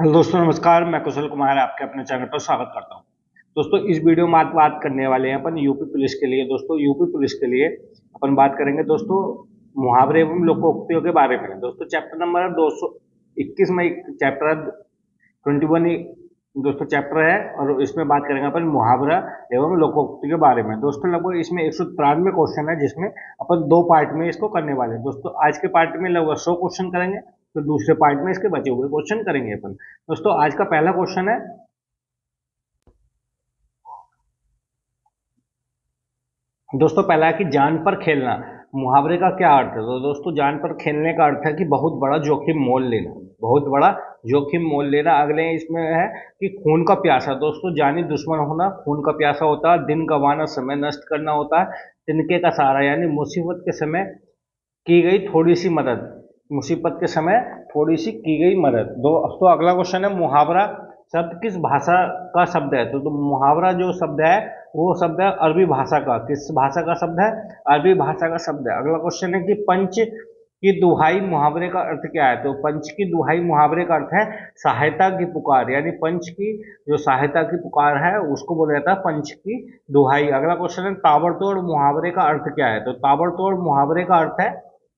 Hello दोस्तों, नमस्कार। मैं कुशल कुमार आपके अपने चैनल पर स्वागत करता हूं। दोस्तों, इस वीडियो में आज बात करने वाले हैं अपन यूपी पुलिस के लिए। दोस्तों, यूपी पुलिस के लिए अपन बात करेंगे दोस्तों मुहावरे एवं लोकोक्तियों के बारे में। दोस्तों, चैप्टर नंबर 221 में एक चैप्टर 21 दोस्तों चैप्टर है और इसमें बात करेंगे अपन मुहावरा एवं लोकोक्ति के बारे में। दोस्तों, लगभग इसमें 193 क्वेश्चन है, जिसमें अपन दो पार्ट में इसको करने वाले हैं। दोस्तों, आज के पार्ट में लगभग 100 क्वेश्चन करेंगे, तो दूसरे पार्ट में इसके बचे हुए क्वेश्चन करेंगे अपन। दोस्तों, आज का पहला क्वेश्चन है, दोस्तों पहला है कि जान पर खेलना मुहावरे का क्या अर्थ है। तो दोस्तों, जान पर खेलने का अर्थ है कि बहुत बड़ा जोखिम मोल लेना, बहुत बड़ा जोखिम मोल लेना। अगले इसमें है कि खून का प्यासा। दोस्तों, जानी दुश्मन होना खून का प्यासा होता है। दिन गंवाना समय नष्ट करना होता है। तिनके का सहारा यानी मुसीबत के समय की गई थोड़ी सी मदद, मुसीबत के समय थोड़ी सी की गई मदद। दोस्तों, अगला क्वेश्चन है मुहावरा शब्द किस भाषा का शब्द है। तो मुहावरा जो शब्द है वो शब्द है अरबी भाषा का। किस भाषा का शब्द है? अरबी भाषा का शब्द है। अगला क्वेश्चन है कि पंच की दुहाई मुहावरे का अर्थ क्या है। तो पंच की दुहाई मुहावरे का अर्थ है सहायता की पुकार, यानी पंच की जो सहायता की पुकार है उसको बोला जाता है पंच की दुहाई। अगला क्वेश्चन है ताबड़तोड़ मुहावरे का अर्थ क्या है। तो ताबड़तोड़ मुहावरे का अर्थ है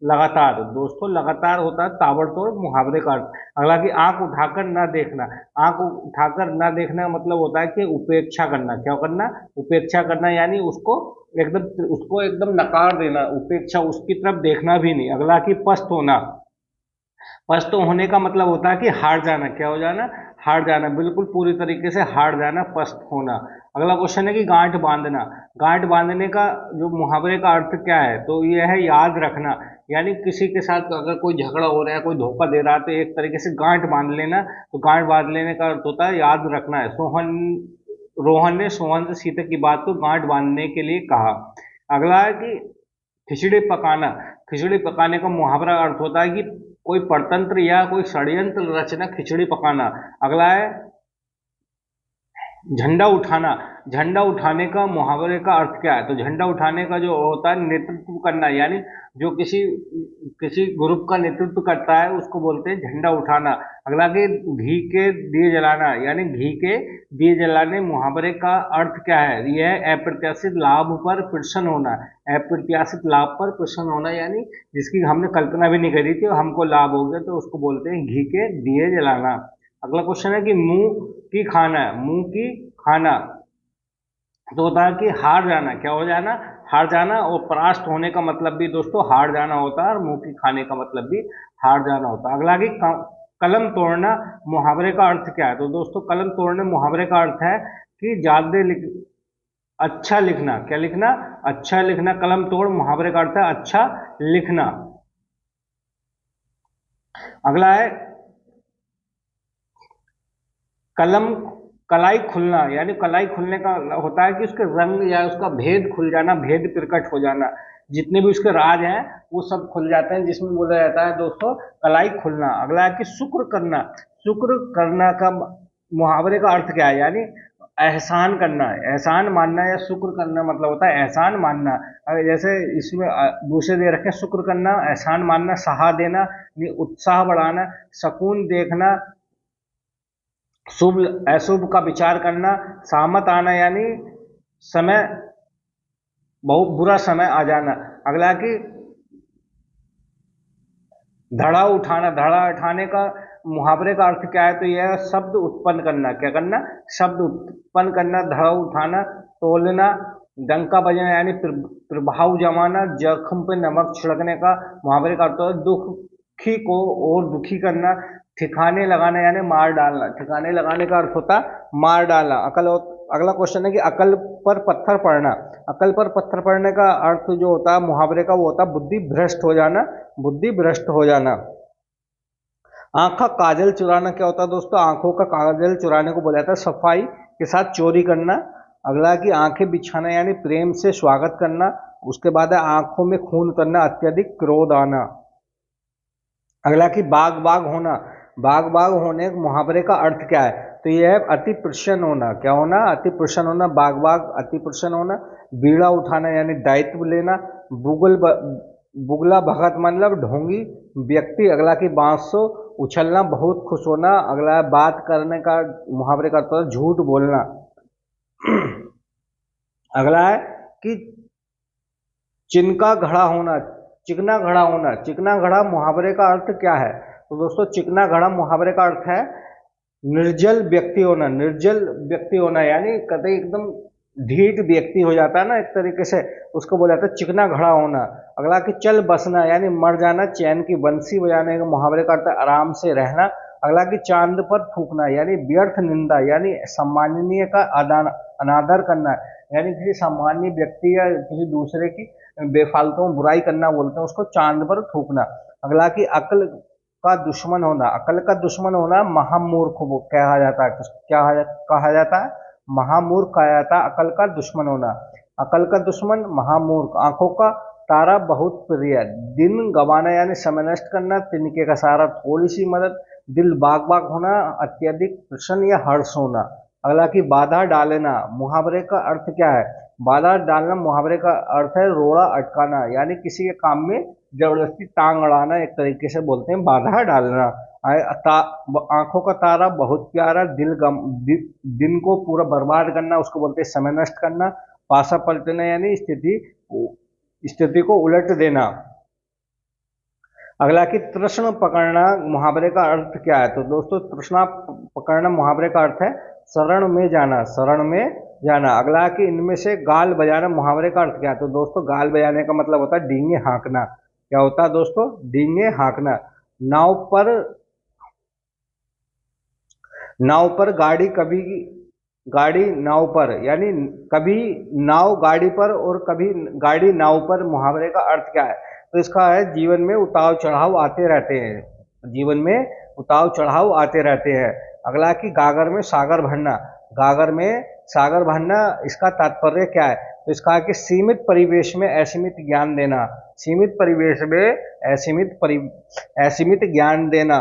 लगातार। दोस्तों, लगातार होता है ताबड़तोड़ मुहावरे का अर्थ। अगला कि आंख उठाकर ना देखना। आंख उठाकर ना देखना का मतलब होता है कि उपेक्षा करना। क्या करना? उपेक्षा करना, यानी उसको एकदम नकार देना, उपेक्षा, उसकी तरफ देखना भी नहीं। अगला कि पस्त होना। पस्त होने का मतलब होता है कि हार जाना। क्या हो जाना? हार जाना, बिल्कुल पूरी तरीके से हार जाना, पस्त होना। अगला क्वेश्चन है कि गांठ बांधना। गांठ बांधने का जो मुहावरे का अर्थ क्या है। तो यह है याद रखना, यानी किसी के साथ अगर कोई झगड़ा हो रहा है, कोई धोखा दे रहा है, तो एक तरीके से गांठ बांध लेना। तो गांठ बांध लेने का अर्थ होता है याद रखना है। रोहन ने सोहन से सीता की बात को गांठ बांधने के लिए कहा। अगला है कि खिचड़ी पकाना। खिचड़ी पकाने का मुहावरा अर्थ होता है कि कोई परतंत्र या कोई षड्यंत्र रचना, खिचड़ी पकाना। अगला है झंडा उठाना। झंडा उठाने का मुहावरे का अर्थ क्या है। तो झंडा उठाने का जो होता है नेतृत्व करना, यानी जो किसी किसी ग्रुप का नेतृत्व करता है उसको बोलते हैं झंडा उठाना। अगला के घी के दिए जलाना, यानी घी के दिए जलाने मुहावरे का अर्थ क्या है। यह है अप्रत्याशित लाभ पर प्रसन्न होना। अप्रत्याशित लाभ पर प्रसन्न होना, यानी जिसकी हमने कल्पना भी नहीं करी थी और हमको लाभ हो गया, तो उसको बोलते हैं घी के दिए जलाना। अगला क्वेश्चन है कि मुंह की खाना। मुंह की खाना तो होता है कि हार जाना। क्या हो जाना? हार जाना। और परास्त होने का मतलब भी दोस्तों हार जाना होता है, और मुंह की खाने का मतलब भी हार जाना होता है। अगला कि कलम तोड़ना मुहावरे का अर्थ क्या है। तो दोस्तों, कलम तोड़ने मुहावरे का अर्थ है कि ज्यादा अच्छा लिखना। क्या लिखना? अच्छा लिखना। कलम तोड़ मुहावरे का अर्थ है अच्छा लिखना। अगला है कलम कलाई खुलना, यानी कलाई खुलने का होता है कि उसके रंग या उसका भेद खुल जाना, भेद प्रकट हो जाना। जितने भी उसके राज हैं वो सब खुल जाते हैं, जिसमें बोला जाता है दोस्तों कलाई खुलना। अगला है कि शुक्र करना। शुक्र करना का मुहावरे का अर्थ क्या है, यानी एहसान करना। एहसान मानना या शुक्र करना मतलब होता है एहसान मानना। जैसे इसमें दूसरे दे रखे शुक्र करना, एहसान मानना, सहा देना, उत्साह बढ़ाना, सकून देखना, शुभ अशुभ का विचार करना, सामत आना, यानी समय, बहुत बुरा समय आ जाना। अगला कि धड़ा उठाना। धड़ा उठाने का मुहावरे का अर्थ क्या है। तो यह शब्द उत्पन्न करना। क्या करना? शब्द उत्पन्न करना। धड़ा उठाना, तोलना, डंका बजाना, यानी प्रभाव जमाना, जख्म पे नमक छिड़कने का मुहावरे का अर्थ है दुखी को और दुखी करना, ठिकाने लगाना, यानी मार डालना। ठिकाने लगाने का अर्थ होता है मार डालना। अगला क्वेश्चन है कि अकल पर पत्थर पड़ना। अकल पर पत्थर पड़ने का अर्थ जो होता है मुहावरे का वो होता है बुद्धि भ्रष्ट हो जाना। बुद्धि भ्रष्ट हो जाना। आंख का काजल चुराना क्या होता है दोस्तों? आंखों का काजल चुराने को बोला जाता है सफाई के साथ चोरी करना। अगला कि आंखें बिछाना, यानी प्रेम से स्वागत करना। उसके बाद है आंखों में खून उतरना, अत्यधिक क्रोध आना। अगला कि बाग बाग होना। बाग बाग होने मुहावरे का अर्थ क्या है। तो यह है अति प्रसन्न होना। क्या होना? अति प्रसन्न होना। बाग बाग अति प्रसन्न होना। बीड़ा उठाना, यानी दायित्व लेना। बुगल बुगला भगत मतलब ढोंगी व्यक्ति। अगला की बांस सो उछलना, बहुत खुश होना। अगला है बात करने का मुहावरे का अर्थ झूठ बोलना। अगला है कि चिनका घड़ा होना, चिकना घड़ा होना। चिकना घड़ा मुहावरे का अर्थ क्या है? तो दोस्तों चिकना घड़ा मुहावरे का अर्थ है निर्जल व्यक्ति होना। निर्जल व्यक्ति होना यानी कतई एकदम ढीठ व्यक्ति हो जाता है ना एक तरीके से, उसको बोला जाता है चिकना घड़ा होना। अगला कि चल बसना यानी मर जाना। चैन की बंसी बजाने का मुहावरे का अर्थ है आराम से रहना। अगला कि चांद पर थूकना यानी व्यर्थ निंदा यानी सम्माननीय का अनादर करना, यानी किसी सामान्य व्यक्ति या किसी दूसरे की बेफालतू बुराई करना बोलते हैं उसको चांद पर थूकना। अगला कि अक्ल का दुश्मन होना। अकल का दुश्मन होना महामूर्ख को कहा जाता है। क्या कहा जाता है? महामूर्ख कहा जाता है अकल का दुश्मन होना। अकल का दुश्मन महामूर्ख। आंखों का तारा बहुत प्रिय। दिन गंवाना यानी समय नष्ट करना। तिनके का सहारा थोड़ी सी मदद। दिल बाग बाग होना, अत्यधिक प्रसन्न या हर्ष होना। अगला की बाधा डालना मुहावरे का अर्थ क्या है? बाधा डालना मुहावरे का अर्थ है रोड़ा अटकाना, यानी किसी के काम में जबरदस्ती टांग अड़ाना, एक तरीके से बोलते हैं बाधा डालना। आंखों का तारा बहुत प्यारा। दिन को पूरा बर्बाद करना उसको बोलते हैं समय नष्ट करना। पासा पलटना यानी स्थिति को उलट देना। अगला कि तृष्ण पकड़ना मुहावरे का अर्थ क्या है? तो दोस्तों तृष्णा पकड़ना मुहावरे का अर्थ है शरण में जाना, शरण में जाना। अगला कि इनमें से गाल बजाना मुहावरे का अर्थ क्या है? तो दोस्तों गाल बजाने का मतलब होता है डींगे हाँकना। क्या होता है दोस्तों? डींगे हाँकना। नाव पर गाड़ी नाव पर यानी कभी नाव गाड़ी पर और कभी गाड़ी नाव पर मुहावरे का अर्थ क्या है? तो इसका है जीवन में उतार चढ़ाव आते रहते हैं। जीवन में उतार चढ़ाव आते रहते हैं। अगला कि गागर में सागर भरना। गागर में सागर भरना इसका तात्पर्य क्या है? तो इसका है कि सीमित परिवेश में असीमित ज्ञान देना। सीमित परिवेश में असीमित ज्ञान देना।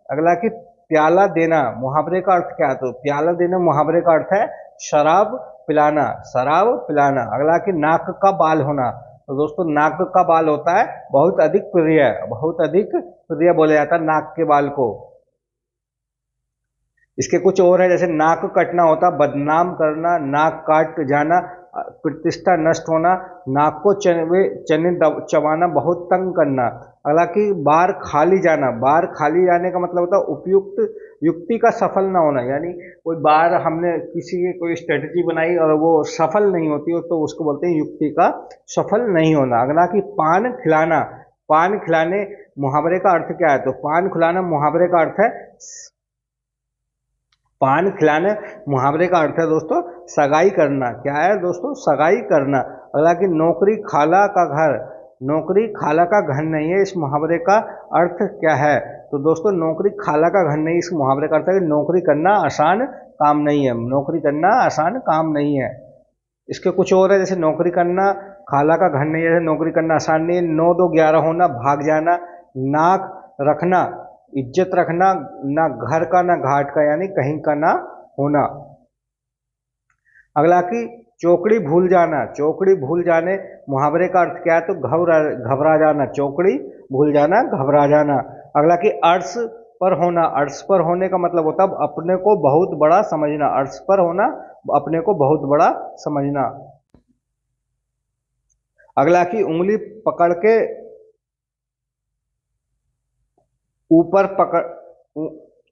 अगला कि प्याला देना मुहावरे का अर्थ क्या है? तो प्याला देना मुहावरे का अर्थ है शराब पिलाना, शराब पिलाना। अगला कि नाक का बाल होना। तो दोस्तों नाक का बाल होता है बहुत अधिक प्रिय, बहुत अधिक प्रिय बोला जाता है नाक के बाल को। इसके कुछ और है जैसे नाक कटना होता बदनाम करना, नाक काट जाना प्रतिष्ठा नष्ट होना, नाक को चने चबाना बहुत तंग करना। अगला कि बार खाली जाना। बार खाली जाने का मतलब होता है उपयुक्त युक्ति का सफल ना होना, यानी कोई बार हमने किसी की कोई स्ट्रेटजी बनाई और वो सफल नहीं होती हो तो उसको बोलते हैं युक्ति का सफल नहीं होना। अगला कि पान खिलाना। पान खिलाने मुहावरे का अर्थ क्या है? तो पान खिलाना मुहावरे का अर्थ है पान खिलाने मुहावरे का अर्थ है दोस्तों सगाई करना। क्या है दोस्तों? सगाई करना। अगला कि नौकरी खाला का घर। नौकरी खाला का घर नहीं है, इस मुहावरे का अर्थ क्या है? तो दोस्तों नौकरी खाला का घर नहीं, इस मुहावरे का अर्थ है कि नौकरी करना आसान काम नहीं है। नौकरी करना आसान काम नहीं है। इसके कुछ और है जैसे नौकरी करना खाला का घर नहीं है, नौकरी करना आसान नहीं है। 9 2 11 होना, भाग जाना। नाक रखना इज्जत रखना, ना घर का ना घाट का यानी कहीं का ना होना। अगला कि चौकड़ी भूल जाना। चौकड़ी भूल जाने मुहावरे का अर्थ क्या है? तो घबरा जाना। चौकड़ी भूल जाना, घबरा जाना। अगला कि अर्श पर होना। अर्श पर होने का मतलब होता है अपने को बहुत बड़ा समझना। अर्श पर होना अपने को बहुत बड़ा समझना। अगला कि उंगली पकड़ के ऊपर पकड़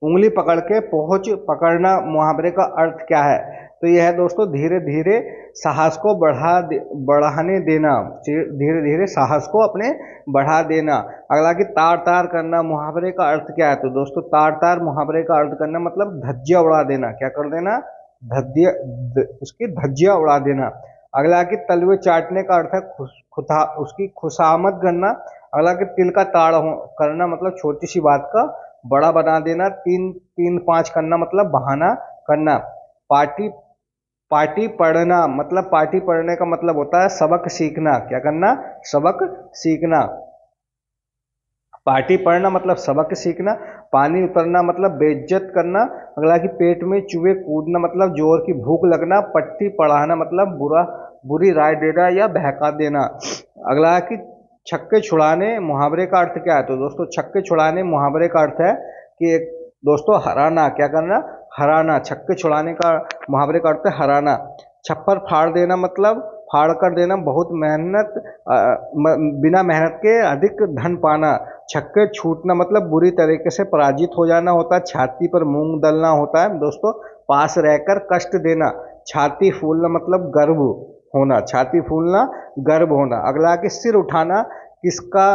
उंगली पकड़ के पहुंच पकड़ना मुहावरे का अर्थ क्या है? तो यह है दोस्तों धीरे धीरे साहस को बढ़ाने देना। धीरे धीरे साहस को अपने बढ़ा देना। अगला कि तार तार करना मुहावरे का अर्थ क्या है? तो दोस्तों तार तार मुहावरे का अर्थ करना मतलब धज्जियां उड़ा देना। क्या कर देना? उसकी धज्जियां उड़ा देना। अगला कि तलवे चाटने का अर्थ है उसकी खुशामद करना। अगला कि तिल का ताड़ करना मतलब छोटी सी बात का बड़ा बना देना। 3 3 5 करना मतलब बहाना करना। पार्टी पार्टी पढ़ना मतलब पार्टी पढ़ने का मतलब होता है सबक सीखना। क्या करना? सबक सीखना। पार्टी पढ़ना मतलब सबक सीखना। पानी उतरना मतलब बेइज्जत करना। अगला कि पेट में चूहे कूदना मतलब जोर की भूख लगना। पट्टी पढ़ाना मतलब बुरी राय देना या बहका देना। अगला कि छक्के छुड़ाने मुहावरे का अर्थ क्या है? तो दोस्तों छक्के छुड़ाने मुहावरे का अर्थ है कि एक दोस्तों हराना, क्या करना? हराना। छक्के छुड़ाने का मुहावरे का अर्थ है हराना। छप्पर फाड़ देना मतलब फाड़ कर देना, बहुत मेहनत बिना मेहनत के अधिक धन पाना। छक्के छूटना मतलब बुरी तरीके से पराजित हो जाना होता है। छाती पर मूंग दलना होता है दोस्तों, पास रहकर कष्ट देना। छाती फूलना मतलब गर्व होना, छाती फूलना गर्व होना। अगला कि सिर उठाना किसका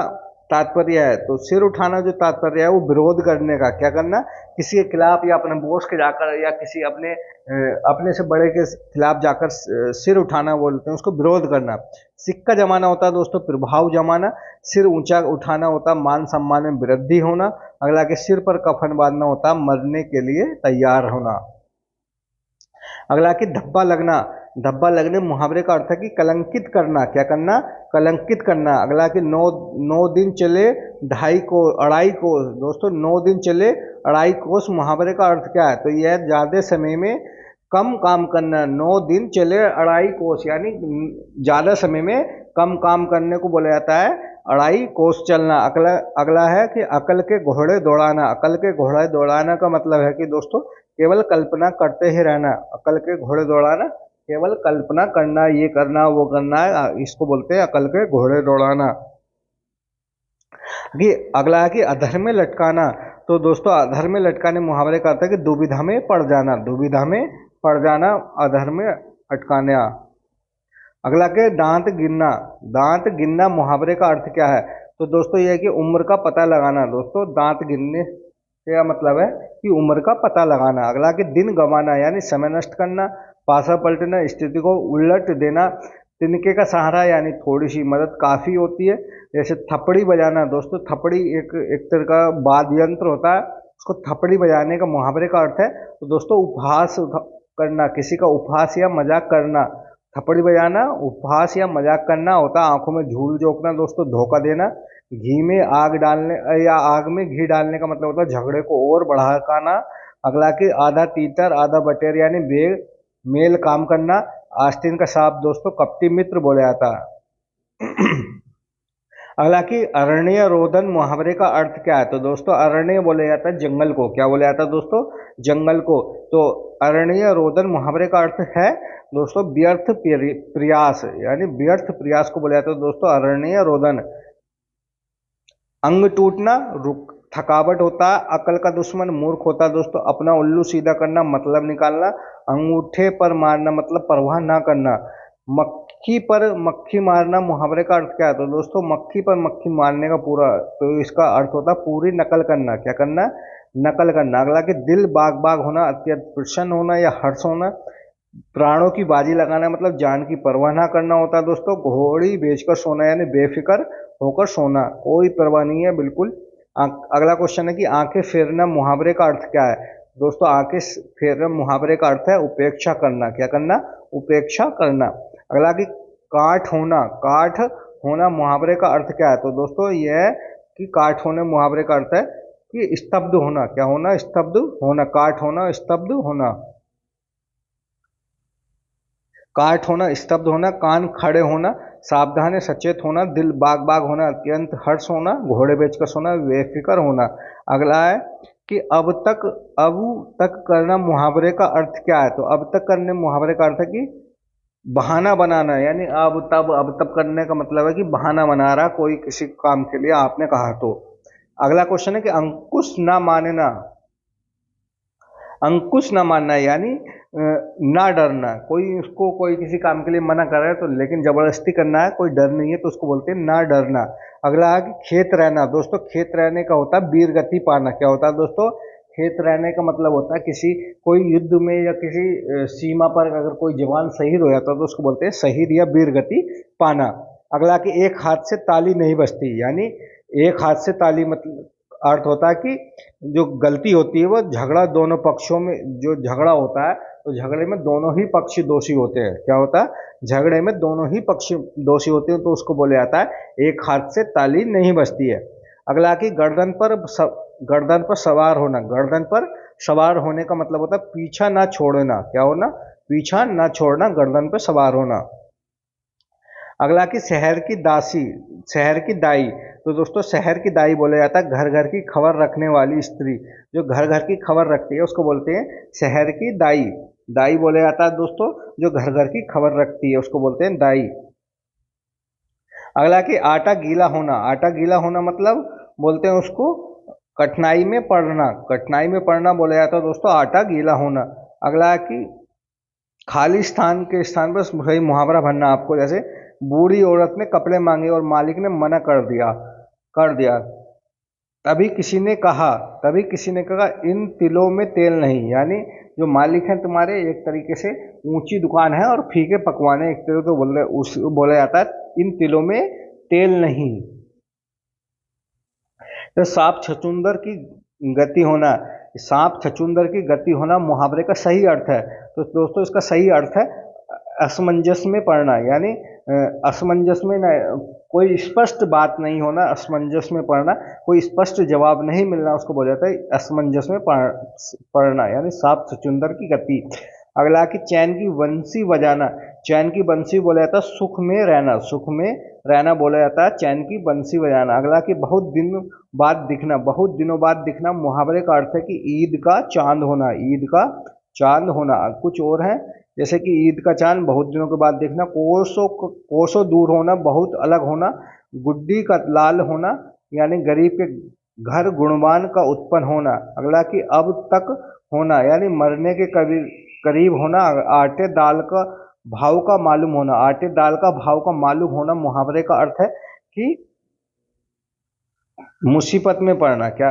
तात्पर्य है? तो सिर उठाना जो तात्पर्य है वो विरोध करने का, क्या करना? किसी के खिलाफ या अपने बॉस के जाकर या किसी अपने से बड़े के खिलाफ जाकर सिर उठाना बोलते हैं, उसको विरोध करना। सिक्का जमाना होता है दोस्तों प्रभाव जमाना। सिर ऊंचा उठाना होता है मान सम्मान में वृद्धि होना। अगला कि सिर पर कफन बांधना होता है मरने के लिए तैयार होना। अगला कि धब्बा लगना, धब्बा लगने मुहावरे का अर्थ है कि कलंकित करना, क्या करना? कलंकित करना। अगला कि नौ नौ दिन चले ढाई को अढ़ाई कोस, दोस्तों 9 दिन चले अढ़ाई कोस मुहावरे का अर्थ क्या है? तो यह ज़्यादा समय में कम काम करना। 9 दिन चले अढ़ाई कोस यानी ज़्यादा समय में कम काम करने को बोला जाता है अढ़ाई कोस चलना। अगला अगला है कि अकल के घोड़े दौड़ाना। अकल के घोड़े दौड़ाना का मतलब है कि दोस्तों केवल कल्पना करते ही रहना। अकल के घोड़े दौड़ाना केवल कल्पना करना, ये करना वो करना है, इसको बोलते हैं अकल के घोड़े दौड़ाना। कि अगला है कि अधर में लटकाना। तो दोस्तों अधर में लटकाने मुहावरे का अर्थ है कि दुविधा में पड़ जाना, दुविधा में पड़ जाना, अधर में अटकाना। अगला के दांत गिनना। दांत गिनना मुहावरे का अर्थ क्या है? तो दोस्तों यह है कि उम्र का पता लगाना। दोस्तों दांत गिनने का मतलब है कि उम्र का पता लगाना। अगला कि दिन गंवाना यानी समय नष्ट करना, पासा पलटना, स्थिति को उलट देना। तिनके का सहारा यानी थोड़ी सी मदद काफ़ी होती है। जैसे थपड़ी बजाना, दोस्तों थपड़ी एक तरह का वाद्य यंत्र होता है, उसको थपड़ी बजाने का मुहावरे का अर्थ है। तो दोस्तों उपहास करना, किसी का उपहास या मजाक करना। थपड़ी बजाना उपहास या मजाक करना होता है। आंखों में झूल झोंकना दोस्तों धोखा देना। घी में आग डालने या आग में घी डालने का मतलब होता है झगड़े को और बढ़ाना। अगला कि आधा तीतर आधा बटेर यानी मेल काम करना। आस्तीन का सांप दोस्तों कपटी मित्र बोला जाता है। अगला कि अरण्य रोदन मुहावरे का अर्थ क्या है? तो दोस्तों अरण्य बोला जाता है जंगल को, क्या बोला जाता है दोस्तों? जंगल को। तो अरण्य रोदन मुहावरे का अर्थ है दोस्तों व्यर्थ प्रयास, यानी व्यर्थ प्रयास को बोला जाता है दोस्तों अरण्य रोदन। अंग टूटना रुक थकावट होता है। अकल का दुश्मन मूर्ख होता है दोस्तों। अपना उल्लू सीधा करना मतलब निकालना। अंगूठे पर मारना मतलब परवाह ना करना। मक्खी पर मक्खी मारना मुहावरे का अर्थ क्या है? तो दोस्तों मक्खी पर मक्खी मारने का पूरा, तो इसका अर्थ होता है पूरी नकल करना, क्या करना? नकल करना। अगला कि दिल बाग बाग होना, अत्यंत प्रसन्न होना या हर्ष होना। प्राणों की बाजी लगाना मतलब जान की परवाह ना करना होता है दोस्तों। घोड़ी बेचकर सोना यानी बेफिक्र होकर सोना, कोई परवाह नहीं है बिल्कुल। अगला क्वेश्चन है कि आंखें फेरना मुहावरे का अर्थ क्या है? दोस्तों आंखें फेरना मुहावरे का अर्थ है उपेक्षा करना, क्या करना? उपेक्षा करना। अगला कि काठ होना मुहावरे का अर्थ क्या है? तो दोस्तों यह है कि काठ होने मुहावरे का अर्थ है कि स्तब्ध होना, क्या होना? स्तब्ध होना। काठ होना स्तब्ध होना। काठ होना स्तब्ध होना, कान खड़े होना, सावधान सचेत होना, दिल बाग बाग होना, अत्यंत हर्ष होना, घोड़े बेचकर सोना, बेफिक्र होना। अगला है कि अब तक करना मुहावरे का अर्थ क्या है? तो अब तक करने मुहावरे का अर्थ है कि बहाना बनाना, यानी अब तब करने का मतलब है कि बहाना बना रहा कोई किसी काम के लिए आपने कहा तो। अगला क्वेश्चन है कि अंकुश ना मानना। अंकुश न मानना यानी ना डरना। कोई किसी काम के लिए मना कर रहा है तो लेकिन जबरदस्ती करना है, कोई डर नहीं है तो उसको बोलते हैं ना डरना। अगला है कि खेत रहना। दोस्तों खेत रहने का होता है वीर गति पाना। क्या होता है दोस्तों? खेत रहने का मतलब होता है कोई युद्ध में या किसी सीमा पर अगर कोई जवान शहीद हो जाता है तो उसको बोलते हैं शहीद या वीर गति पाना। अगला कि एक हाथ से ताली नहीं बजती, यानी एक हाथ से ताली मतलब अर्थ होता है कि जो गलती होती है वो झगड़ा दोनों पक्षों में, जो झगड़ा होता है तो झगड़े में दोनों ही पक्ष दोषी होते हैं। क्या होता है? झगड़े में दोनों ही पक्ष दोषी होते हैं तो उसको बोला जाता है एक हाथ से ताली नहीं बजती है। अगला कि गर्दन पर सवार होना। गर्दन पर सवार होने का मतलब होता है पीछा ना छोड़ना। क्या होना? पीछा ना छोड़ना, गर्दन पर सवार होना। अगला कि शहर की दासी, शहर की दाई। तो दोस्तों शहर की दाई बोला जाता है घर घर की खबर रखने वाली स्त्री, जो घर घर की खबर रखती है उसको बोलते हैं शहर की दाई। दाई बोला जाता है दोस्तों जो घर घर की खबर रखती है उसको बोलते हैं दाई। अगला कि आटा गीला होना, आटा गीला होना मतलब बोलते हैं उसको कठिनाई में पड़ना, कठिनाई में पड़ना बोला जाता है दोस्तों आटा गीला होना। अगला कि खाली स्थान के स्थान पर सही मुहावरा भरना आपको, जैसे बूढ़ी औरत ने कपड़े मांगे और मालिक ने मना कर दिया। तभी किसी ने कहा, तभी किसी ने कहा इन तिलों में तेल नहीं, यानी जो मालिक हैं तुम्हारे एक तरीके से ऊंची दुकान है और फीके पकवान है, एक तरीके तो बोला जाता है इन तिलों में तेल नहीं। तो सांप छछूंदर की गति होना, सांप छछूंदर की गति होना मुहावरे का सही अर्थ है। तो दोस्तों इसका सही अर्थ है असमंजस में पड़ना, यानी असमंजस में न, कोई स्पष्ट बात नहीं होना, असमंजस में पड़ना, कोई स्पष्ट जवाब नहीं मिलना उसको बोला जाता है असमंजस में पड़ना, यानी सांप छछूंदर की गति। अगला कि चैन की बंसी बजाना, चैन की बंसी बोला जाता है सुख में रहना, सुख में रहना बोला जाता है चैन की बंसी बजाना। अगला कि बहुत दिन बाद दिखना, बहुत दिनों बाद दिखना मुहावरे का अर्थ है कि ईद का चांद होना, ईद का चांद होना। कुछ और है जैसे कि ईद का चांद बहुत दिनों के बाद देखना, कोसों दूर होना, बहुत अलग होना, गुड्डी का लाल होना, यानी गरीब के घर गुणवान का उत्पन्न होना। अगला कि अब तक होना, यानी मरने के करीब करीब होना। आटे दाल का भाव का मालूम होना, आटे दाल का भाव का मालूम होना मुहावरे का अर्थ है कि मुसीबत में पड़ना। क्या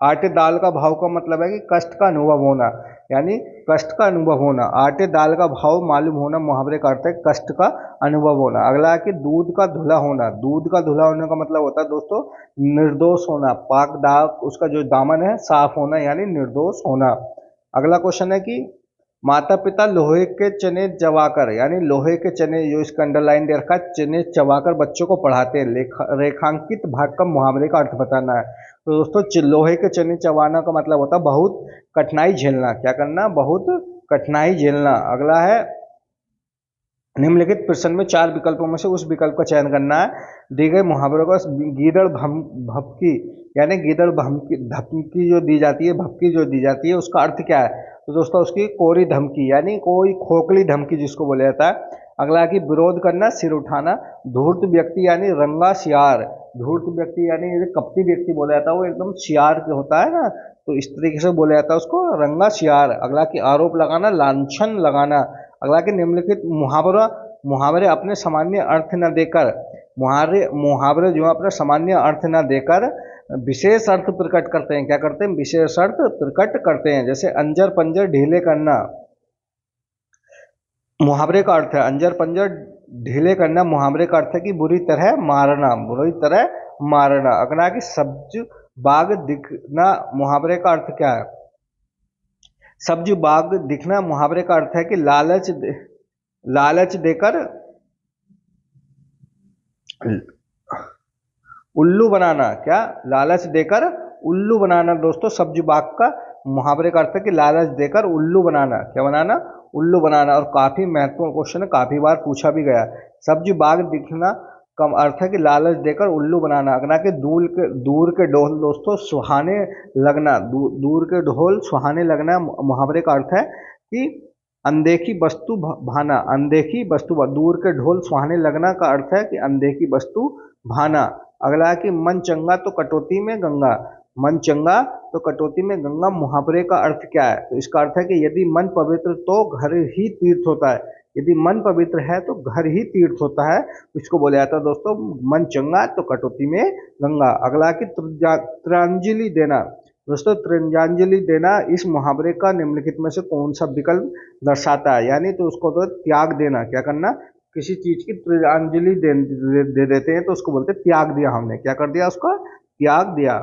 आटे दाल का भाव का मतलब है कि कष्ट का अनुभव होना, यानी कष्ट का अनुभव होना। आटे दाल का भाव मालूम होना मुहावरे का अर्थ है कष्ट का अनुभव होना। अगला है कि दूध का धुला होना, दूध का धुला होने का मतलब होता है दोस्तों निर्दोष होना, पाक दाग उसका जो दामन है साफ होना, यानी निर्दोष होना। अगला क्वेश्चन है कि माता पिता लोहे के चने चबाकर, यानी लोहे के चने जो इसका अंडरलाइन दे रखा है, चने चबाकर बच्चों को पढ़ाते हैं, रेखांकित भाग का मुहावरे का अर्थ बताना है। तो दोस्तों लोहे के चने चबाना का मतलब होता है बहुत कठिनाई झेलना, क्या करना, बहुत कठिनाई झेलना। अगला है निम्नलिखित प्रश्न में 4 विकल्पों में से उस विकल्प का चयन करना है। दी गई मुहावरों का गीदड़ भपकी, यानी गीदड़ धमकी जो दी जाती है, भपकी जो दी जाती है उसका अर्थ क्या है। तो दोस्तों उसकी कोरी धमकी, यानी कोई खोखली धमकी जिसको बोला जाता है। अगला कि विरोध करना, सिर उठाना। धूर्त व्यक्ति यानी रंगा शियार, धूर्त व्यक्ति यानी कपटी व्यक्ति बोला जाता है, वो एकदम शियार होता है ना, तो इस तरीके से बोला जाता है उसको रंगा शियार। अगला कि आरोप लगाना, लांछन लगाना। अगला कि निम्नलिखित मुहावरे अपने सामान्य अर्थ न देकर, मुहावरे जो अपने सामान्य अर्थ न देकर विशेष अर्थ प्रकट करते हैं, क्या करते हैं, विशेष अर्थ प्रकट करते हैं। जैसे अंजर पंजर ढीले करना, मुहावरे का अर्थ है अंजर पंजर ढीले करना, मुहावरे का अर्थ है कि बुरी तरह मारना, बुरी तरह मारना। अगला कि सब्ज बाग दिखना, मुहावरे का अर्थ क्या है। सब्ज बाग दिखना मुहावरे का अर्थ है कि लालच देकर उल्लू बनाना, क्या, लालच देकर उल्लू बनाना। दोस्तों सब्ज बाग का मुहावरे का अर्थ है कि लालच देकर उल्लू बनाना, क्या बनाना, उल्लू बनाना। और काफी महत्वपूर्ण क्वेश्चन है, काफी बार पूछा भी गया। सब्ज बाग दिखना का अर्थ है कि लालच देकर उल्लू बनाना। अगला के दूर के ढोल दोस्तों सुहाने लगना, दूर के ढोल सुहाने लगना मुहावरे का अर्थ है कि अनदेखी वस्तु भाना, अनदेखी वस्तु, दूर के ढोल सुहाने लगना का अर्थ है कि अनदेखी वस्तु भाना। अगला है कि मन चंगा तो कटौती में गंगा, मन चंगा तो कटौती में गंगा मुहावरे का अर्थ क्या है। तो इसका अर्थ है कि यदि मन पवित्र तो घर ही तीर्थ होता है, यदि मन पवित्र है तो घर ही तीर्थ होता है, इसको बोला जाता है दोस्तों मन चंगा तो कटौती में गंगा। अगला कि तिरंजलि देना, दोस्तों तिरंजलि देना इस मुहावरे का निम्नलिखित में से कौन सा विकल्प दर्शाता है, यानी तो उसको तो त्याग देना, क्या करना, किसी चीज की तिरंजलि दे देते हैं तो उसको बोलते त्याग दिया, हमने क्या कर दिया, उसका त्याग दिया।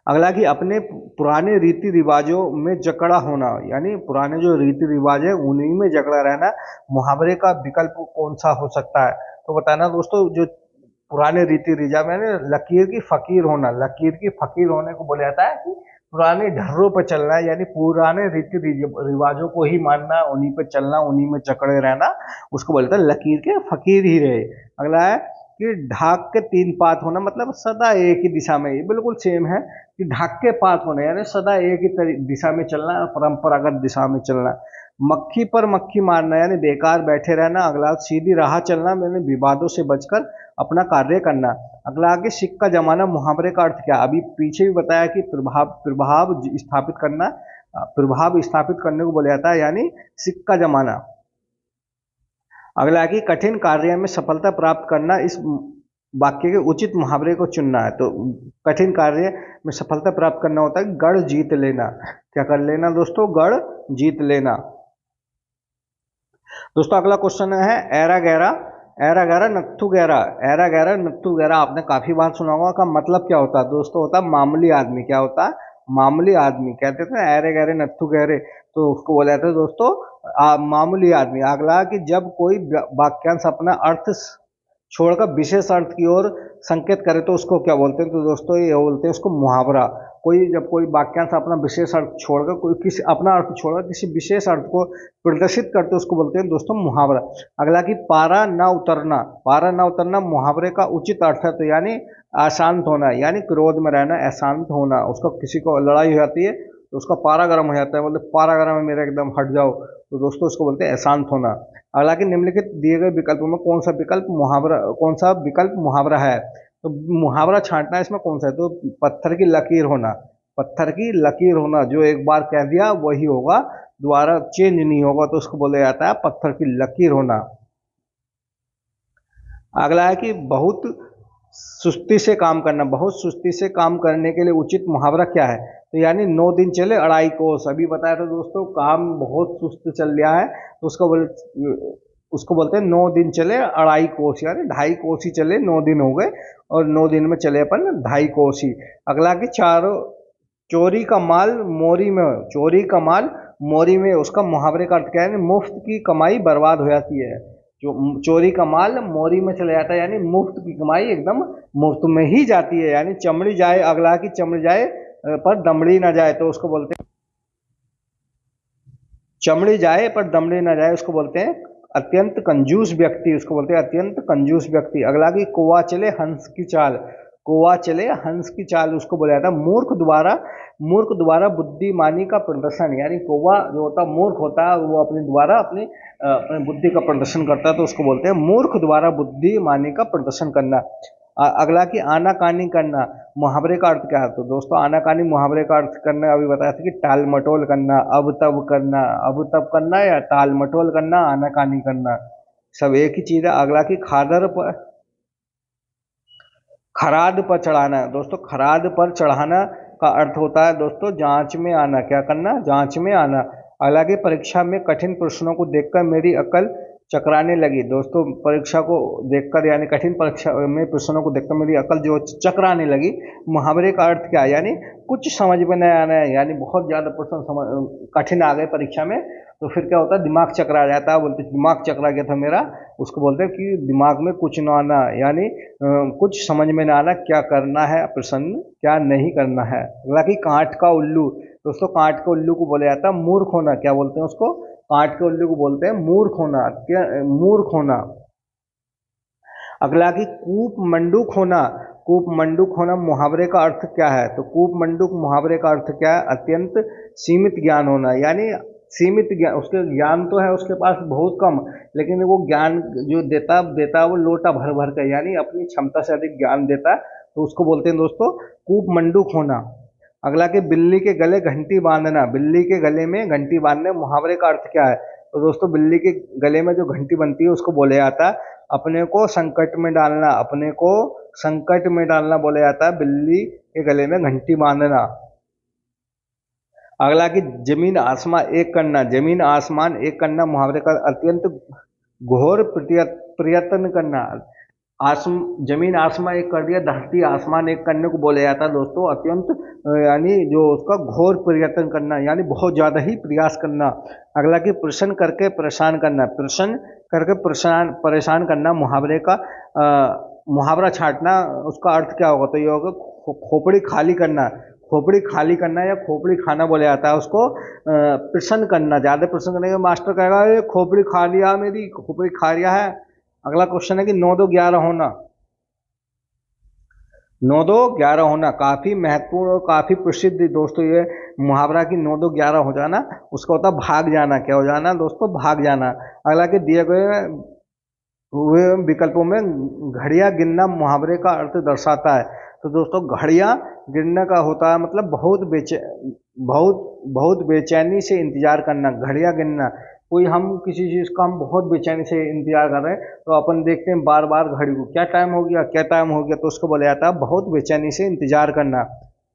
अगला कि अपने पुराने रीति रिवाजों में जकड़ा होना, यानी पुराने जो रीति रिवाज है उन्हीं में जकड़ा रहना, मुहावरे का विकल्प कौन सा हो सकता है। तो बताना दोस्तों जो पुराने रीति रिवाज में लकीर की फकीर होना, लकीर की फकीर होने को बोला जाता है कि पुराने ढर्रों पर चलना, यानी पुराने रीति रिवाजों को ही मानना, उन्हीं पे चलना, उन्हीं में जकड़े रहना, उसको बोलते हैं लकीर के फकीर ही रहे। अगला है कि ढाक के तीन पात होना, मतलब सदा एक ही दिशा में, ये बिल्कुल सेम है कि ढाक के पात होना यानी सदा एक ही दिशा में चलना, परंपरागत दिशा में चलना। मक्खी पर मक्खी मारना यानी बेकार बैठे रहना। अगला सीधी राह चलना, मैंने विवादों से बचकर अपना कार्य करना। अगला आगे सिक्का जमाना, मुहावरे का अर्थ क्या? अभी पीछे भी बताया कि प्रभाव प्रभाव स्थापित करना, प्रभाव स्थापित करने को बोला जाता है, यानी सिक्का जमाना। अगला है कि कठिन कार्य में सफलता प्राप्त करना, इस वाक्य के उचित मुहावरे को चुनना है। तो कठिन कार्य में सफलता प्राप्त करना होता है गढ़ जीत लेना। क्या कर लेना दोस्तों? गढ़ जीत लेना। दोस्तों अगला क्वेश्चन है ऐरा गहरा, ऐरा गहरा नत्थु गहरा। ऐरा गहरा नत्थु गहरा आपने काफी बार सुना होगा, का मतलब क्या होता है दोस्तों? होता है मामूली आदमी। क्या होता है? मामूली आदमी। कहते थे ऐरे गहरे नत्थु गहरे, तो उसको बोला जाता है दोस्तों मामूली आदमी। अगला कि जब कोई वाक्यांश अपना अर्थ छोड़कर विशेष अर्थ की ओर संकेत करे तो उसको क्या बोलते हैं? तो दोस्तों ये बोलते हैं उसको मुहावरा। कोई जब कोई वाक्यांश अपना विशेष अर्थ छोड़कर, कोई किसी अपना अर्थ छोड़कर किसी विशेष अर्थ को प्रदर्शित करते उसको बोलते हैं दोस्तों मुहावरा। अगला कि पारा न उतरना, पारा न उतरना मुहावरे का उचित अर्थ है, तो यानी अशांत होना, यानी क्रोध में रहना, अशांत होना। उसको किसी को लड़ाई हो जाती है तो उसका पारा गर्म हो जाता है, मतलब पारा गर्म है मेरा, एकदम हट जाओ, तो दोस्तों उसको बोलते हैं अशांत होना। हालांकि निम्नलिखित दिए गए विकल्पों में कौन सा विकल्प मुहावरा, कौन सा विकल्प मुहावरा है? तो मुहावरा छांटना इसमें कौन सा है? तो पत्थर की लकीर होना, पत्थर की लकीर होना, जो एक बार कह दिया वही होगा, दोबारा चेंज नहीं होगा, तो उसको बोला जाता है पत्थर की लकीर होना। अगला है कि बहुत सुस्ती से काम करना, बहुत सुस्ती से काम करने के लिए उचित मुहावरा क्या है? तो यानी 9 दिन चले अढ़ाई कोस। अभी बताया था दोस्तों काम बहुत सुस्त चल रहा है तो उसको बोलते हैं 9 दिन चले अढ़ाई कोस, यानी 2.5 कोस ही चले, 9 दिन हो गए और 9 दिन में चले अपन 2.5 कोस ही। अगला कि चारों चोरी का माल मोरी में, चोरी का माल मोरी में, उसका मुहावरे का अर्थ क्या है? मुफ्त की कमाई बर्बाद हो जाती है। जो चोरी का माल मोरी में चला जाता है, यानी मुफ्त की कमाई एकदम मुफ्त में ही जाती है, यानी चमड़ी जाए। अगला की चमड़ी जाए पर दमड़ी ना जाए, तो उसको बोलते हैं चमड़ी जाए पर दमड़ी ना जाए, उसको बोलते हैं अत्यंत कंजूस व्यक्ति, उसको बोलते हैं अत्यंत कंजूस व्यक्ति। अगला की कौवा चले हंस की चाल, कौवा चले हंस की चाल, उसको बोला जाता है मूर्ख द्वारा बुद्धिमानी का प्रदर्शन, यानी कौवा जो होता है मूर्ख होता है, वो अपने द्वारा अपने बुद्धि का प्रदर्शन करता है, तो उसको बोलते हैं मूर्ख द्वारा बुद्धिमानी का प्रदर्शन करना। अगला कि आनाकानी करना, मुहावरे का अर्थ क्या है? तो दोस्तों आनाकानी मुहावरे का अर्थ करना अभी बताया था कि टाल मटोल करना, अब तब करना या टाल मटोल करना, आनाकानी करना, सब एक ही चीज है। अगला कि खराद पर चढ़ाना, दोस्तों खराद पर चढ़ाना का अर्थ होता है दोस्तों जांच में आना। क्या करना? जांच में आना। हालांकि परीक्षा में कठिन प्रश्नों को देखकर मेरी अकल चकराने लगी, दोस्तों परीक्षा को देखकर यानी कठिन परीक्षा में प्रश्नों को देखकर मेरी अकल जो चकराने लगी। मुहावरे का अर्थ क्या है? यानी कुछ समझ में नहीं आना है, यानी बहुत ज़्यादा प्रश्न कठिन आ गए परीक्षा में तो फिर क्या होता है? दिमाग चकरा जाता है, बोलते दिमाग चकरा गया था मेरा, उसको बोलते हैं कि दिमाग में कुछ ना आना, यानी कुछ समझ में ना आना, क्या करना है प्रश्न, क्या नहीं करना है। अगला कि कांट का उल्लू, दोस्तों कांट के उल्लू को बोला जाता है मूर्ख होना। क्या बोलते हैं उसको? कांट के उल्लू को बोलते हैं मूर्ख होना। क्या? मूर्ख होना। अगला कि कूप मंडूक होना, कूप मंडूक होना मुहावरे का अर्थ क्या है? तो कूप मंडूक मुहावरे का अर्थ क्या है? अत्यंत सीमित ज्ञान होना, यानी सीमित ज्ञान, उसके ज्ञान तो है उसके पास बहुत कम, लेकिन वो ज्ञान जो देता है वो लोटा भर भर कर, यानी अपनी क्षमता से अधिक ज्ञान देता है, तो उसको बोलते हैं दोस्तों कूप मंडूक होना। अगला कि बिल्ली के गले घंटी बांधना, बिल्ली के गले में घंटी बांधने मुहावरे का अर्थ क्या है? तो दोस्तों बिल्ली के गले में जो घंटी बनती है उसको बोला जाता है अपने को संकट में डालना, अपने को संकट में डालना बोला जाता है बिल्ली के गले में घंटी बांधना। अगला कि जमीन आसमान एक करना, जमीन आसमान एक करना मुहावरे का अत्यंत घोर प्रयत्न करना। जमीन आसमान एक कर दिया, धरती आसमान एक करने को बोला जाता है दोस्तों अत्यंत, यानी जो उसका घोर प्रयत्न करना, यानी बहुत ज़्यादा ही प्रयास करना। अगला कि प्रश्न करके परेशान करना, प्रश्न करके परेशान करना मुहावरे का मुहावरा छांटना, उसका अर्थ क्या होगा? तो ये होगा खोपड़ी खाली करना, खोपड़ी खाली करना या खोपड़ी खाना बोला जाता है उसको। प्रश्न करना, ज़्यादा प्रश्न करने के मास्टर कहेगा ये खोपड़ी खा लिया, मेरी खोपड़ी खा लिया है। अगला क्वेश्चन है कि 9 2 11 होना। 9 2 11 होना काफ़ी महत्वपूर्ण और काफ़ी प्रसिद्ध दोस्तों ये मुहावरा की 9 2 11 हो जाना, उसका होता है भाग जाना। क्या हो जाना दोस्तों? भाग जाना। अगला कि दिए गए हुए विकल्पों में घड़ियां गिनना मुहावरे का अर्थ दर्शाता है। तो दोस्तों घड़ियां गिनने का होता है मतलब बहुत बहुत बेचैनी से इंतजार करना। घड़ियां गिनना, कोई हम किसी चीज़ का हम बहुत बेचैनी से इंतजार कर रहे हैं तो अपन देखते हैं बार बार घड़ी को, क्या टाइम हो गया, क्या टाइम हो गया, तो उसको बोला जाता है बहुत बेचैनी से इंतजार करना।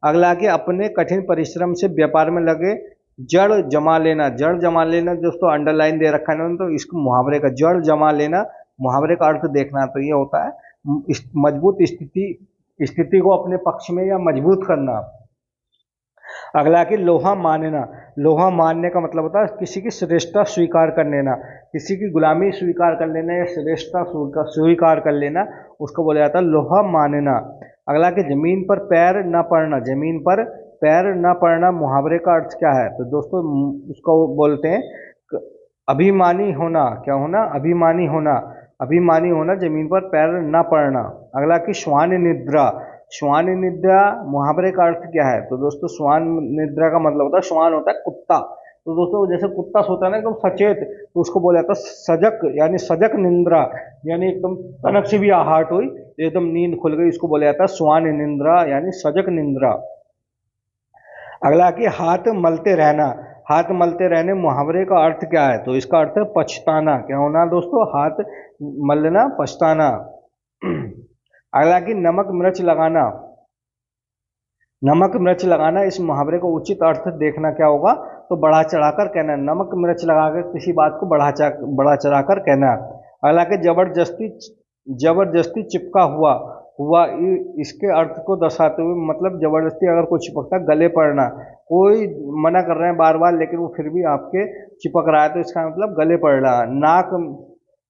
अगला कि अपने कठिन परिश्रम से व्यापार में लगे जड़ जमा लेना। जड़ जमा लेना दोस्तों अंडरलाइन दे रखा है इन्होंने, तो इसको मुहावरे का जड़ जमा लेना मुहावरे का अर्थ देखना। तो ये होता है मजबूत स्थिति, स्थिति को अपने पक्ष में या मजबूत करना। अगला कि लोहा मानना। लोहा मानने का मतलब होता है किसी की श्रेष्ठता स्वीकार कर लेना, किसी की गुलामी स्वीकार कर लेना या श्रेष्ठता स्वीकार कर लेना, उसको बोला जाता है लोहा मानना। अगला कि जमीन पर पैर न पड़ना। जमीन पर पैर न पड़ना मुहावरे का अर्थ क्या है? तो दोस्तों उसको बोलते हैं अभिमानी होना। क्या होना? अभिमानी होना। अभिमानी होना, जमीन पर पैर न पड़ना। अगला कि श्वान निद्रा। श्वान निद्रा मुहावरे का अर्थ क्या है? तो दोस्तों श्वान निद्रा का मतलब होता है, श्वान होता है कुत्ता, तो दोस्तों जैसे कुत्ता सोता है ना एकदम सचेत, तो उसको बोला जाता है सजग, यानी सजग निंद्रा, यानी एकदम तनक से भी आहट हुई, एकदम नींद खुल गई, इसको बोला जाता है श्वान निंद्रा यानी सजग निंद्रा। अगला कि हाथ मलते रहना। हाथ मलते रहने मुहावरे का अर्थ क्या है? तो इसका अर्थ है पछताना। क्या होना दोस्तों? हाथ मलना, पछताना। अगला कि नमक मिर्च लगाना। नमक मिर्च लगाना, इस मुहावरे को उचित अर्थ देखना क्या होगा? तो बढ़ा चढ़ाकर कहना। नमक मिर्च लगाकर किसी बात को बढ़ा चढ़ाकर कहना। अगला कि जबरदस्ती चिपका हुआ हुआ इसके अर्थ को दर्शाते हुए, मतलब जबरदस्ती अगर कोई चिपकता, गले पड़ना, कोई मना कर रहे हैं बार बार लेकिन वो फिर भी आपके चिपक रहा है, तो इसका मतलब गले पड़ना। नाक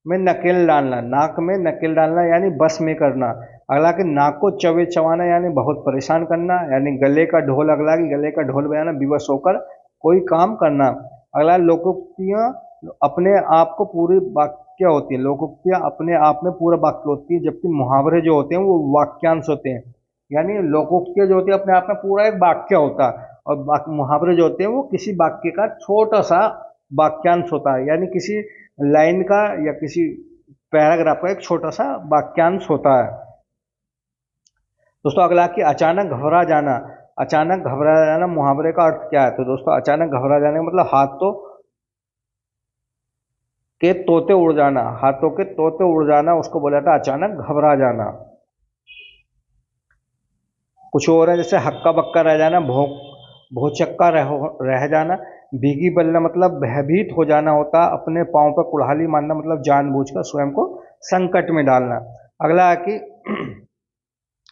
में नकेल डालना। नाक में नकेल डालना यानी बस में करना। अगला कि नाक को चबे चबाना यानी बहुत परेशान करना, यानी गले का ढोल। अगला कि गले का ढोल बजाना, विवश होकर कोई काम करना। अगला लोकोक्तियाँ अपने आप को पूरी वाक्य होती है। लोकोक्तियाँ अपने आप में पूरा वाक्य होती है, जबकि मुहावरे जो होते हैं वो वाक्यांश होते हैं। यानी लोकोक्तियाँ जो होती है अपने आप में पूरा एक वाक्य होता है, और मुहावरे जो होते हैं वो किसी वाक्य का छोटा सा वाक्यांश होता है, यानी किसी लाइन का या किसी पैराग्राफ का एक छोटा सा वाक्यांश होता है। दोस्तों अगला कि अचानक घबरा जाना। अचानक घबरा जाना मुहावरे का अर्थ क्या है? तो दोस्तों अचानक घबरा जाने का मतलब हाथों के तोते उड़ जाना। हाथों के तोते उड़ जाना, उसको बोला जाता है अचानक घबरा जाना। कुछ और है जैसे हक्का बक्का रह जाना, भौचक्का रह जाना। भीगी बल्ला मतलब भयभीत हो जाना होता। अपने पाँव पर कुल्हाड़ी मारना मतलब जानबूझकर स्वयं को संकट में डालना। अगला है कि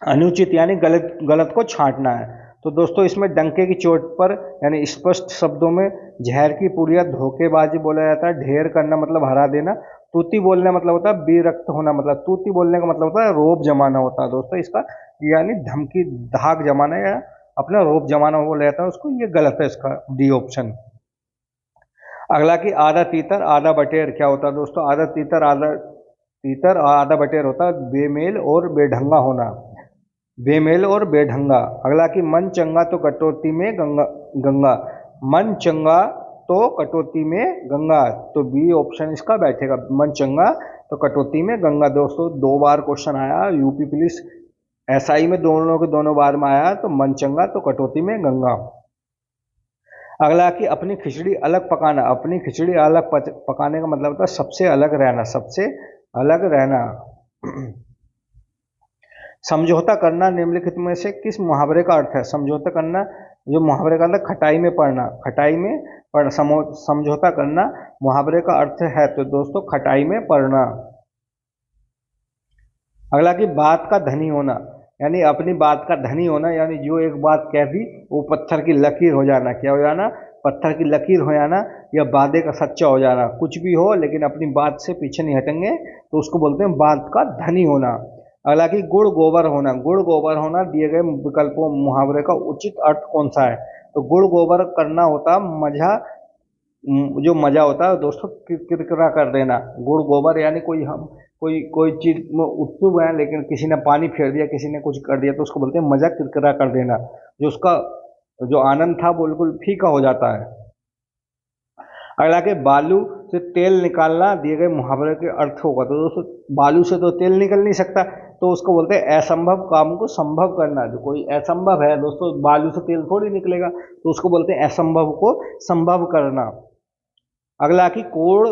अनुचित यानी गलत को छांटना है। तो दोस्तों इसमें डंके की चोट पर यानी स्पष्ट शब्दों में जहर की पुड़िया धोखेबाजी बोला जाता है। ढेर करना मतलब हरा देना। तूती बोलने मतलब होता है विरक्त होना, मतलब तूती बोलने का मतलब होता है रोब जमाना होता है दोस्तों इसका, यानी धमकी धाक जमाना या अपना रोब जमाना बोला जाता है उसको। ये गलत है इसका डी ऑप्शन। अगला कि आधा तीतर आधा बटेर क्या होता है दोस्तों? आधा तीतर और आधा बटेर होता है बेमेल और बेढंगा होना। बेमेल और बेढंगा। अगला कि मन चंगा तो कटौती में गंगा। मन चंगा तो कटौती में गंगा, तो बी ऑप्शन इसका बैठेगा, मन चंगा तो कटौती में गंगा। दोस्तों 2 बार क्वेश्चन आया यूपी पुलिस एसआई में, दोनों के दोनों बार में आया, तो मन चंगा तो कटौती में गंगा। अगला कि अपनी खिचड़ी अलग पकाना। अपनी खिचड़ी अलग पकाने का मतलब होता है सबसे अलग रहना, सबसे अलग रहना। समझौता करना निम्नलिखित में से किस मुहावरे का अर्थ है? समझौता करना जो मुहावरे का अर्थ खटाई में पड़ना। खटाई में पड़ना, समझौता करना मुहावरे का अर्थ है, तो दोस्तों खटाई में पड़ना। अगला कि बात का धनी होना, यानी अपनी बात का धनी होना, यानी जो एक बात कह दी वो पत्थर की लकीर हो जाना। क्या हो जाना? पत्थर की लकीर हो जाना, या वादे का सच्चा हो जाना। कुछ भी हो लेकिन अपनी बात से पीछे नहीं हटेंगे, तो उसको बोलते हैं बात का धनी होना। अगला कि गुड़ गोबर होना, गुड़ गोबर होना दिए गए विकल्पों मुहावरे का उचित अर्थ कौन सा है? तो गुड़ गोबर करना होता मजा, जो मजा होता है दोस्तों किरकिरा कर देना। गुड़ गोबर यानी कोई हम कोई चीज में उत्सुक है लेकिन किसी ने पानी फेर दिया, किसी ने कुछ कर दिया, तो उसको बोलते हैं मजा किरकिरा कर देना, जो उसका जो आनंद था वो बिल्कुल फीका हो जाता है। अगला के बालू से तेल निकालना दिए गए मुहावरे के अर्थ होगा। तो दोस्तों बालू से तो तेल निकल नहीं सकता, तो उसको बोलते हैं असंभव काम को संभव करना। जो कोई असंभव है दोस्तों, बालू से तेल थोड़ी निकलेगा, तो उसको बोलते हैं असंभव को संभव करना। अगला कि कोण,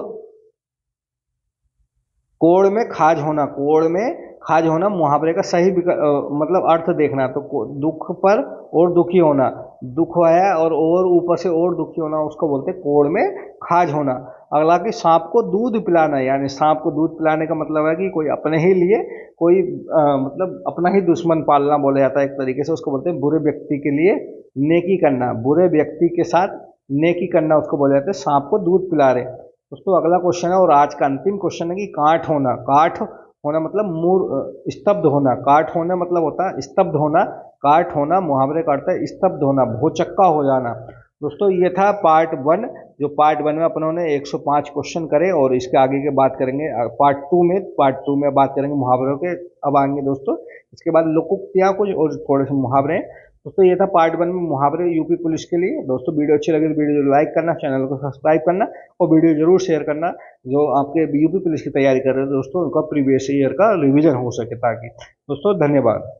कोण में खाज होना, कोण में खाज होना मुहावरे का सही मतलब अर्थ देखना। तो दुख पर और दुखी होना, दुख है और ऊपर से और दुखी होना, उसको बोलते हैं कोण में खाज होना। अगला कि सांप को दूध पिलाना, यानी सांप को दूध पिलाने का मतलब है कि कोई अपने ही लिए कोई मतलब अपना ही दुश्मन पालना बोला जाता है एक तरीके से, उसको बोलते हैं बुरे व्यक्ति के लिए नेकी करना, बुरे व्यक्ति के साथ नेकी करना, उसको बोला जाता है सांप को दूध पिला रहे। दोस्तों अगला क्वेश्चन है और आज का अंतिम क्वेश्चन है कि काठ होना, काठ होना मतलब स्तब्ध होना, काठ होना मतलब होता है स्तब्ध होना, काठ होना मुहावरे का अर्थ है स्तब्ध होना, भौचक्का हो जाना। दोस्तों ये था पार्ट 1, जो पार्ट 1 में अपनों ने 105 क्वेश्चन करे, और इसके आगे की बात करेंगे पार्ट टू में बात करेंगे मुहावरों के। अब आएंगे दोस्तों इसके बाद लोकोक्तियाँ कुछ और थोड़े से मुहावरे। दोस्तों ये था पार्ट 1 में मुहावरे यूपी पुलिस के लिए। दोस्तों वीडियो अच्छी लगे तो वीडियो लाइक करना, चैनल को सब्सक्राइब करना और वीडियो जरूर शेयर करना। जो आपके यूपी पुलिस की तैयारी कर रहे हैं दोस्तों, उनका प्रीवियस ईयर का रिवीजन हो सके ताकि। दोस्तों धन्यवाद।